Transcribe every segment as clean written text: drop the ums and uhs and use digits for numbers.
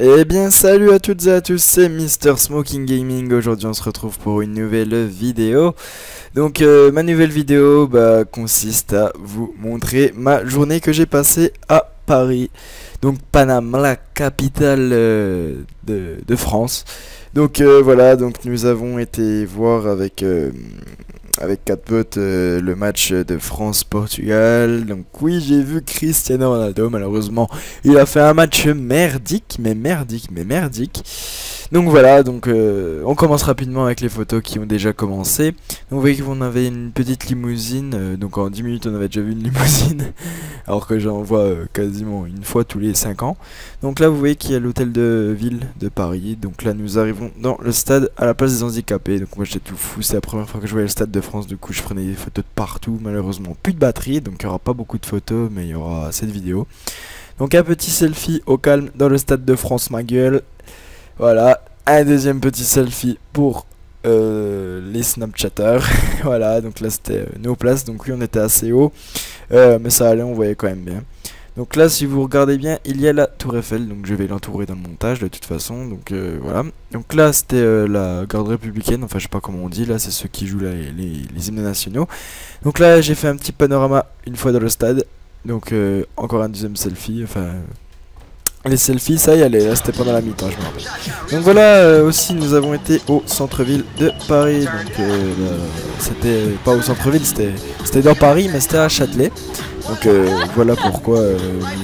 Eh bien salut à toutes et à tous, c'est Mr Smoking Gaming. Aujourd'hui on se retrouve pour une nouvelle vidéo. Donc ma nouvelle vidéo consiste à vous montrer ma journée que j'ai passée à Paris. Donc Paname, la capitale de France. Donc voilà, donc nous avons été voir avec 4 potes le match de France-Portugal. Donc oui, j'ai vu Cristiano Ronaldo. Malheureusement, il a fait un match merdique. Donc voilà, donc on commence rapidement avec les photos qui ont déjà commencé. Donc vous voyez qu'on avait une petite limousine. Donc en 10 minutes, on avait déjà vu une limousine. Alors que j'en vois quasiment une fois tous les 5 ans. Donc là, vous voyez qu'il y a l'hôtel de ville de Paris. Donc là, nous arrivons dans le stade à la place des handicapés. Donc moi, j'étais tout fou. C'est la première fois que je voyais le stade de France. Du coup, je prenais des photos de partout. Malheureusement, plus de batterie. Donc il n'y aura pas beaucoup de photos, mais il y aura cette vidéo. Donc un petit selfie au calme dans le stade de France, ma gueule. Voilà. Un deuxième petit selfie pour les Snapchatters. Voilà, donc là c'était nos places. Donc oui, on était assez haut. Mais ça allait, on voyait quand même bien. Donc là, si vous regardez bien, il y a la tour Eiffel. Donc je vais l'entourer dans le montage de toute façon. Donc voilà. Donc là, c'était la garde républicaine. Enfin, je sais pas comment on dit. Là, c'est ceux qui jouent les hymnes nationaux. Donc là, j'ai fait un petit panorama une fois dans le stade. Donc encore un deuxième selfie. Enfin, les selfies, ça y allait. Là, c'était pendant la mi-temps, je me rappelle. Donc voilà, aussi, nous avons été au centre-ville de Paris. Donc c'était pas au centre-ville, c'était dans Paris, mais c'était à Châtelet. Donc voilà pourquoi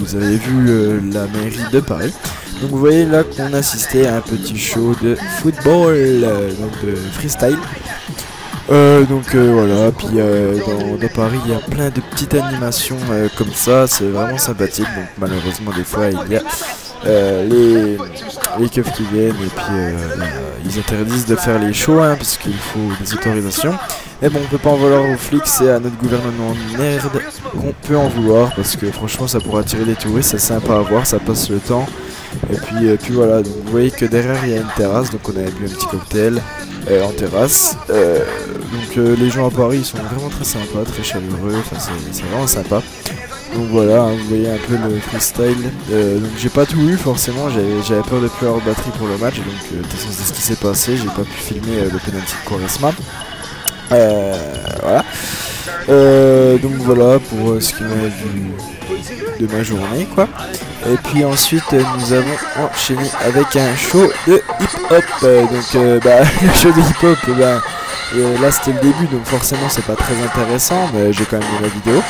vous avez vu la mairie de Paris. Donc vous voyez là qu'on assistait à un petit show de football, donc de freestyle. Donc voilà, puis dans Paris il y a plein de petites animations comme ça, c'est vraiment sympathique. Donc malheureusement des fois il y a les keufs qui viennent et puis ils interdisent de faire les shows parce qu'il faut des autorisations. Mais bon, on peut pas en vouloir aux flics, c'est à notre gouvernement merde qu'on peut en vouloir parce que franchement ça pourrait attirer des touristes, c'est sympa à voir, ça passe le temps. Et puis voilà, donc vous voyez que derrière il y a une terrasse, donc on avait bu un petit cocktail en terrasse. Donc les gens à Paris ils sont vraiment très sympas, très chaleureux, enfin c'est vraiment sympa. Donc voilà, vous voyez un peu le freestyle. Donc j'ai pas tout eu forcément, j'avais peur de plus avoir de batterie pour le match. Donc de toute façon c'est ce qui s'est passé, j'ai pas pu filmer le penalty de Quaresma. Voilà. Donc voilà pour ce qui m'a vu de ma journée quoi. Et puis ensuite nous avons enchaîné avec un show de hip-hop. Donc le show de hip-hop, là c'était le début, donc forcément c'est pas très intéressant, mais j'ai quand même vu la vidéo.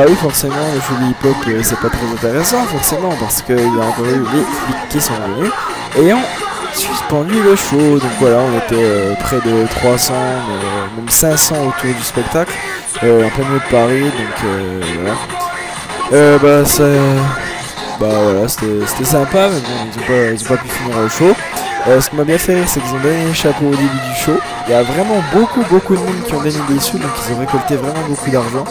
Oui forcément le show de hip-hop c'est pas très intéressant forcément parce qu'il y a encore eu les flics qui sont venus et ont suspendu le show. Donc voilà, on était près de 300 même 500 autour du spectacle en plein milieu de Paris. Donc voilà, voilà, c'était sympa, mais bon ils ont pas pu finir le show. Ce qui m'a bien fait rire, c'est qu'ils ont donné les chapeaux au début du show. Il y a vraiment beaucoup de monde qui ont donné des sous, donc ils ont récolté vraiment beaucoup d'argent.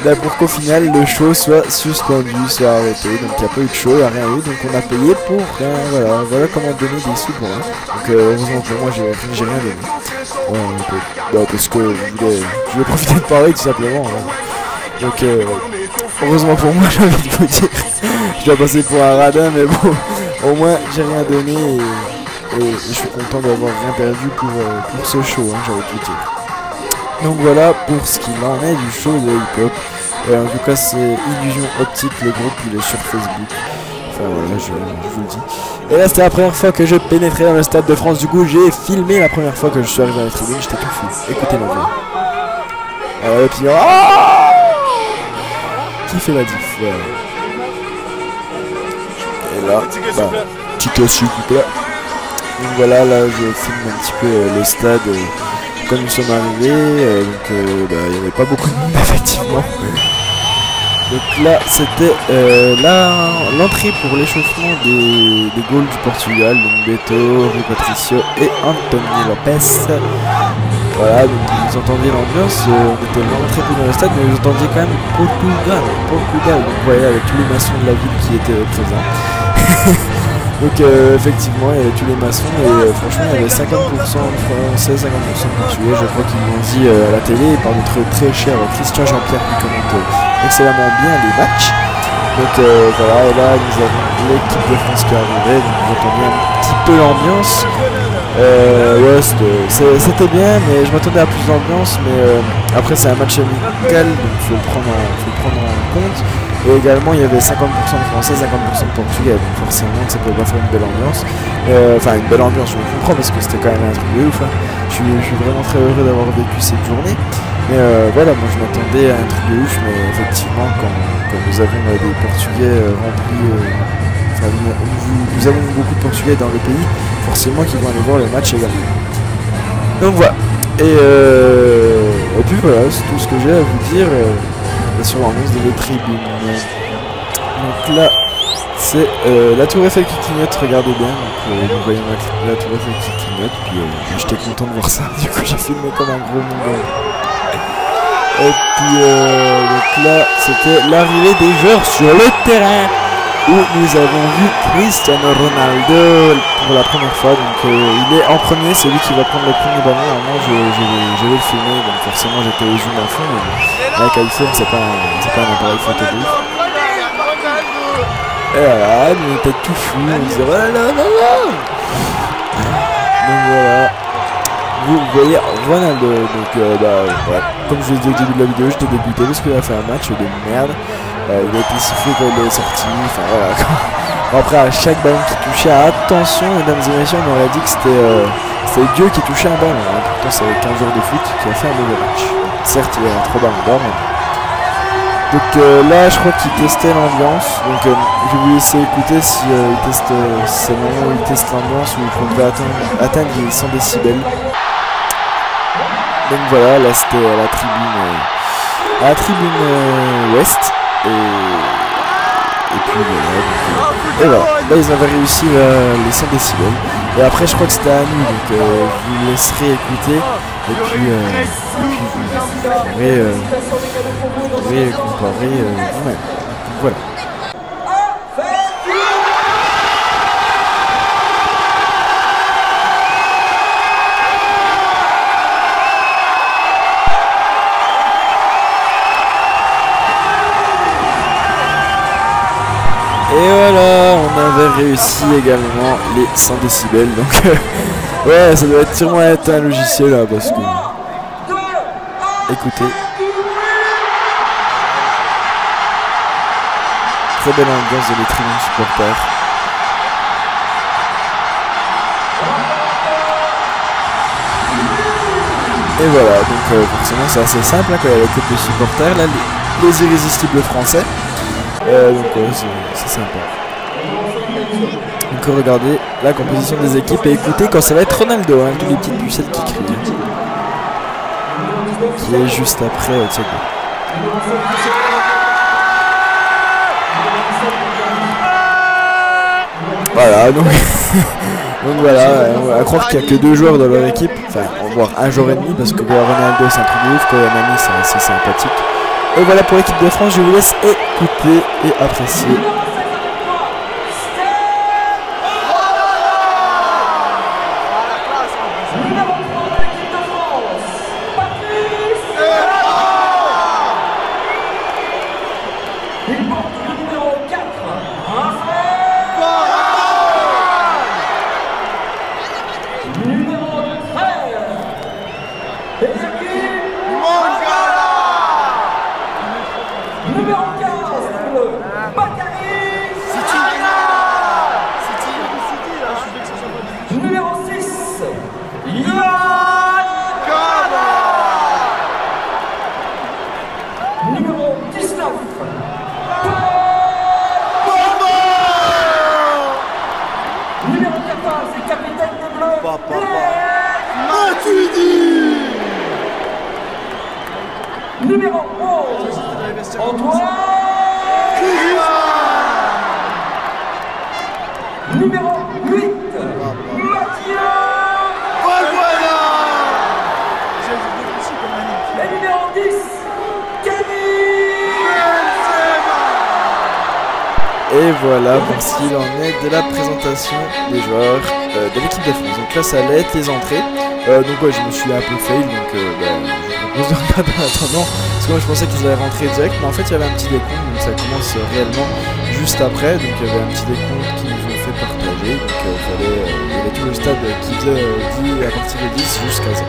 Et pour qu'au final le show soit suspendu, soit arrêté. Donc il n'y a pas eu de show, il n'y a rien eu, donc on a payé pour rien. Voilà comment donner des sous pour rien. Donc heureusement pour moi j'ai rien donné. Parce que je voulais profiter de Paris tout simplement. Donc heureusement pour moi, j'ai envie de vous dire. Je dois passer pour un radin, mais bon, au moins j'ai rien donné et je suis content d'avoir rien perdu pour ce show, j'ai envie de vous dire. Donc voilà pour ce qu'il en est du show de hip-hop. En tout cas c'est Illusion Optique, le groupe il est sur Facebook. Enfin voilà, je vous le dis. Et là c'était la première fois que je pénétrais dans le stade de France. Du coup j'ai filmé la première fois que je suis arrivé à la tribune, j'étais tout fou. Écoutez l'envoi. Et puis qui fait la diff, voilà. Et là, petit s'il vous plaît. Donc voilà, là je filme un petit peu le stade quand nous sommes arrivés. Donc il n'y avait pas beaucoup de monde effectivement. Donc là c'était l'entrée pour l'échauffement des goals du Portugal. Donc Beto, Rui Patricio et Anthony Lopes. Voilà, donc vous entendiez l'ambiance, on était vraiment très peu dans le stade, mais vous entendiez quand même Portugal, donc vous voyez avec tous les maçons de la ville qui étaient présents. Donc effectivement il y avait tous les maçons et franchement il y avait 50% de français, 50% de portugais, je crois qu'ils l'ont dit à la télé par notre très cher Christian Jean-Pierre qui commente excellemment bien les matchs. Donc voilà, et là nous avons l'équipe de France qui est arrivée, donc vous entendez un petit peu l'ambiance. Ouais, c'était bien, mais je m'attendais à plus d'ambiance, mais après c'est un match amical, donc faut le prendre en compte. Et également il y avait 50% de Français, 50% de Portugais, donc forcément ça peut pas faire une belle ambiance. Enfin une belle ambiance, je me comprends parce que c'était quand même un truc de ouf. Hein. Je suis vraiment très heureux d'avoir vécu cette journée. Mais voilà, moi je m'attendais à un truc de ouf, mais effectivement quand nous avons des Portugais remplis, enfin nous avons beaucoup de Portugais dans le pays, forcément qu'ils vont aller voir le match également. Donc voilà. Et puis voilà, c'est tout ce que j'ai à vous dire sur l'ambiance de les tribunes. Donc là, c'est la tour Eiffel qui clignote, regardez bien. Donc vous voyez la tour Eiffel qui clignote, puis j'étais content de voir ça. Du coup j'ai filmé comme un gros mongol. Et puis donc là, c'était l'arrivée des joueurs sur le terrain, où nous avons vu Cristiano Ronaldo pour la première fois. Donc il est en premier, c'est lui qui va prendre le premier ballon. Normalement je vais le filmer, donc forcément j'étais au zoom à fond, mais avec iPhone c'est pas un appareil photo de ouf. Et voilà, on était tout fou, on disait voilà. Donc voilà, vous voyez Ronaldo, donc voilà. Comme je vous ai dit au début de la vidéo, j'étais dégoûté parce qu'il a fait un match de merde. Il a été sifflé quand il est sorti, enfin voilà. Après à chaque ballon qui touchait, attention mesdames et messieurs, on aurait dit que c'était Dieu qui touchait un ballon, hein. Pourtant c'est avec 15 joueurs de foot qui a fait un mauvais match. Certes il y a 3 ballons d'or, mais... Donc là je crois qu'il testait l'ambiance, donc je vais vous laisser écouter si il teste, c'est le moment où il teste l'ambiance, où il peut atteindre les 100 décibels. Donc voilà, là c'était à la tribune ouest, et puis voilà, donc, et voilà, là ils avaient réussi les 100 décibels, et après je crois que c'était à nous, donc je vous laisserai écouter, et puis vous pourrez comparer vous-même, donc voilà. Et voilà, on avait réussi également les 100 décibels, donc ouais, ça doit sûrement être un logiciel là, parce que... Écoutez. Très belle ambiance de les tribunes supporters. Et voilà, donc forcément c'est assez simple, hein, quand il y a la coupe de supporters, là, les irrésistibles français. Donc c'est sympa. Donc regardez la composition des équipes et écoutez quand ça va être Ronaldo, hein, tous les petites pucettes qui crient. Qui est juste après Thiago. Voilà, donc, donc voilà, on va croire qu'il n'y a que 2 joueurs dans leur équipe, enfin on va voir un joueur et demi parce que Ronaldo c'est un truc de ouf, quand Nani c'est assez sympathique. Et voilà pour l'équipe de France, je vous laisse écouter et apprécier. Numéro 11, Antoine Griezmann. Numéro 8, Mathieu Valbuena. Et numéro 10, Karim Benzema. Et voilà pour ce qu'il en est de la présentation des joueurs de l'équipe de France. Donc là ça allait être les entrées. Donc ouais, je me suis un peu fail, donc je vous propose de regarder en attendant. Parce que moi je pensais qu'ils allaient rentrer direct, mais en fait il y avait un petit décompte, donc ça commence réellement juste après. Donc il y avait un petit décompte qui nous ont fait partager. Donc il y avait tout le stade qui faisait à partir de 10 jusqu'à 0.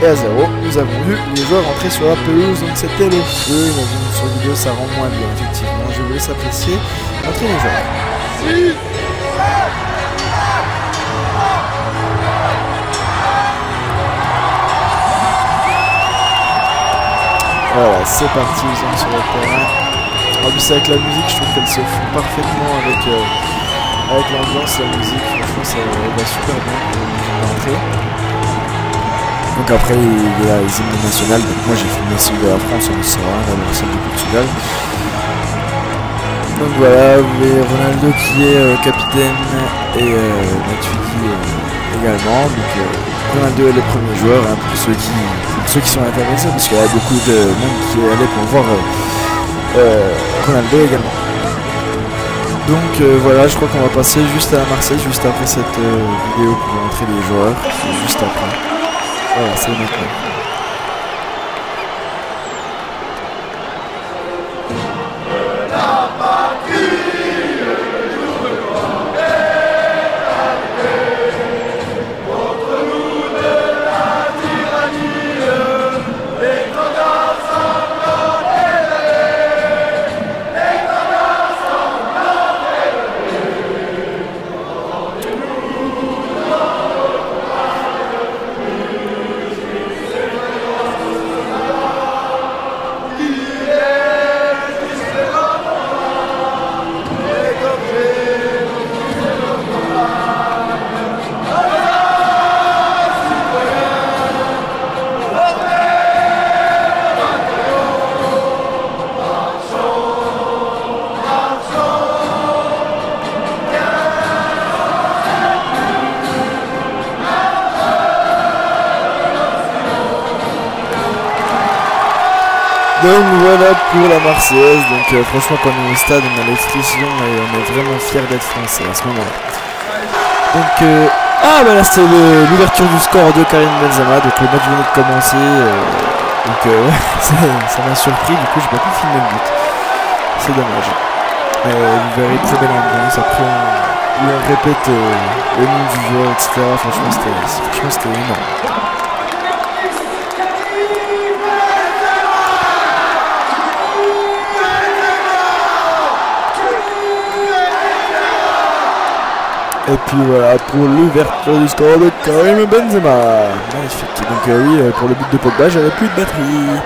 Et à 0, nous avons vu les joueurs rentrer sur la pelouse, donc c'était le feu. Imagine sur vidéo ça rend moins bien, effectivement. Je vous laisse apprécier l'entrée des joueurs. Voilà, c'est parti, ils sont sur le terrain. En plus avec la musique, je trouve qu'elle se fond parfaitement avec l'ambiance, la musique. Franchement, ça va super bien pour l'entrée. Donc après, il y a les hymnes nationales. Donc moi, j'ai filmé celui de la France, on ne sera rien dans celle du Portugal. Donc voilà, vous voyez Ronaldo qui est capitaine et Matuidi également. Donc Ronaldo est le premier joueur, hein, pour ceux qui sont intéressés, parce qu'il y a beaucoup de monde qui est allé pour voir Ronaldo également. Donc voilà, je crois qu'on va passer juste à la Marseille, juste après cette vidéo pour montrer les joueurs, juste après. Voilà, c'est maintenant. Donc voilà pour la Marseillaise, donc franchement quand on est au stade on a les frissons et on est vraiment fiers d'être français à ce moment-là. Donc ah bah là c'était l'ouverture du score de Karim Benzema, donc le match venait de commencer, ça m'a surpris, du coup j'ai pas pu filmer le but, c'est dommage. Vous verrez très belle ambiance, après on répète le nom du joueur, etc. Franchement c'était énorme. Et puis voilà pour l'ouverture du score de Karim Benzema. Magnifique. Donc oui, pour le but de Pogba, j'avais plus de batterie.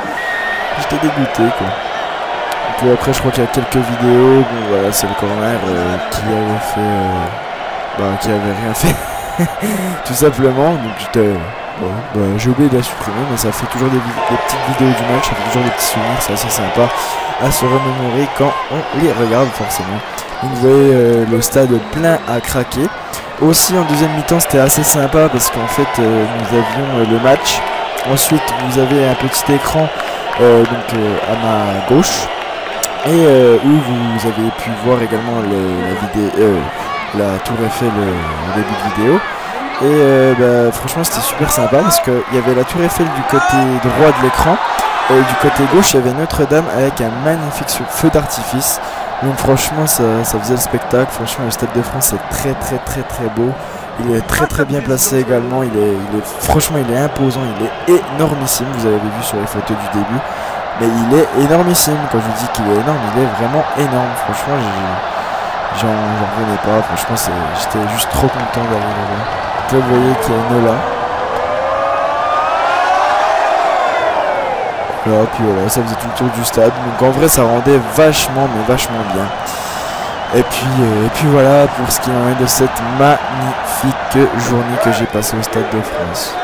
J'étais dégoûté quoi. Et puis après je crois qu'il y a quelques vidéos. Bon voilà, c'est le corner qui avait fait... qui avait rien fait. Tout simplement. Donc j'ai oublié de la supprimer, mais ça fait toujours des petites vidéos du match, ça fait toujours des petits souvenirs, c'est assez sympa à se remémorer quand on les regarde forcément. Donc vous voyez le stade plein à craquer. Aussi en deuxième mi-temps c'était assez sympa parce qu'en fait nous avions le match. Ensuite vous avez un petit écran à ma gauche et où vous avez pu voir également la tour Eiffel au début de vidéo. Et franchement c'était super sympa parce qu'il y avait la tour Eiffel du côté droit de l'écran et du côté gauche il y avait Notre-Dame avec un magnifique feu d'artifice. Donc franchement ça faisait le spectacle. Franchement le Stade de France est très beau. Il est très bien placé également. Franchement il est imposant, il est énormissime. Vous avez vu sur les photos du début. Mais il est énormissime. Quand je vous dis qu'il est énorme, il est vraiment énorme. Franchement j'en revenais pas. Franchement j'étais juste trop content d'aller le voir. Vous voyez qu'il y a Nola. Voilà, puis voilà, ça faisait tout le tour du stade. Donc en vrai ça rendait vachement bien. Et puis voilà pour ce qui en est de cette magnifique journée que j'ai passée au Stade de France.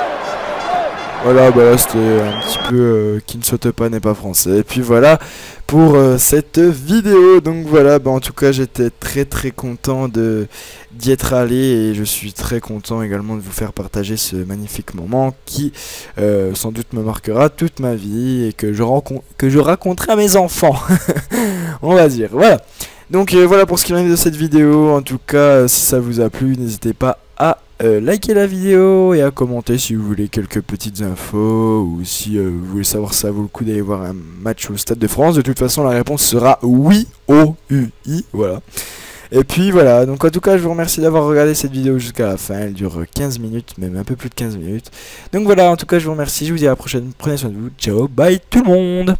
Voilà, bah là c'était un petit peu qui ne saute pas n'est pas français. Et puis voilà pour cette vidéo. Donc voilà, bah en tout cas j'étais très content d'y être allé. Et je suis très content également de vous faire partager ce magnifique moment qui sans doute me marquera toute ma vie. Et que je raconterai à mes enfants. On va dire, voilà. Donc voilà pour ce qui m'arrive de cette vidéo. En tout cas, si ça vous a plu, n'hésitez pas à liker la vidéo et à commenter si vous voulez quelques petites infos ou si vous voulez savoir si ça vaut le coup d'aller voir un match au Stade de France. De toute façon, la réponse sera oui, O-U-I, voilà. Et puis voilà, donc en tout cas je vous remercie d'avoir regardé cette vidéo jusqu'à la fin, elle dure 15 minutes, même un peu plus de 15 minutes. Donc voilà, en tout cas je vous remercie, je vous dis à la prochaine, prenez soin de vous, ciao, bye tout le monde.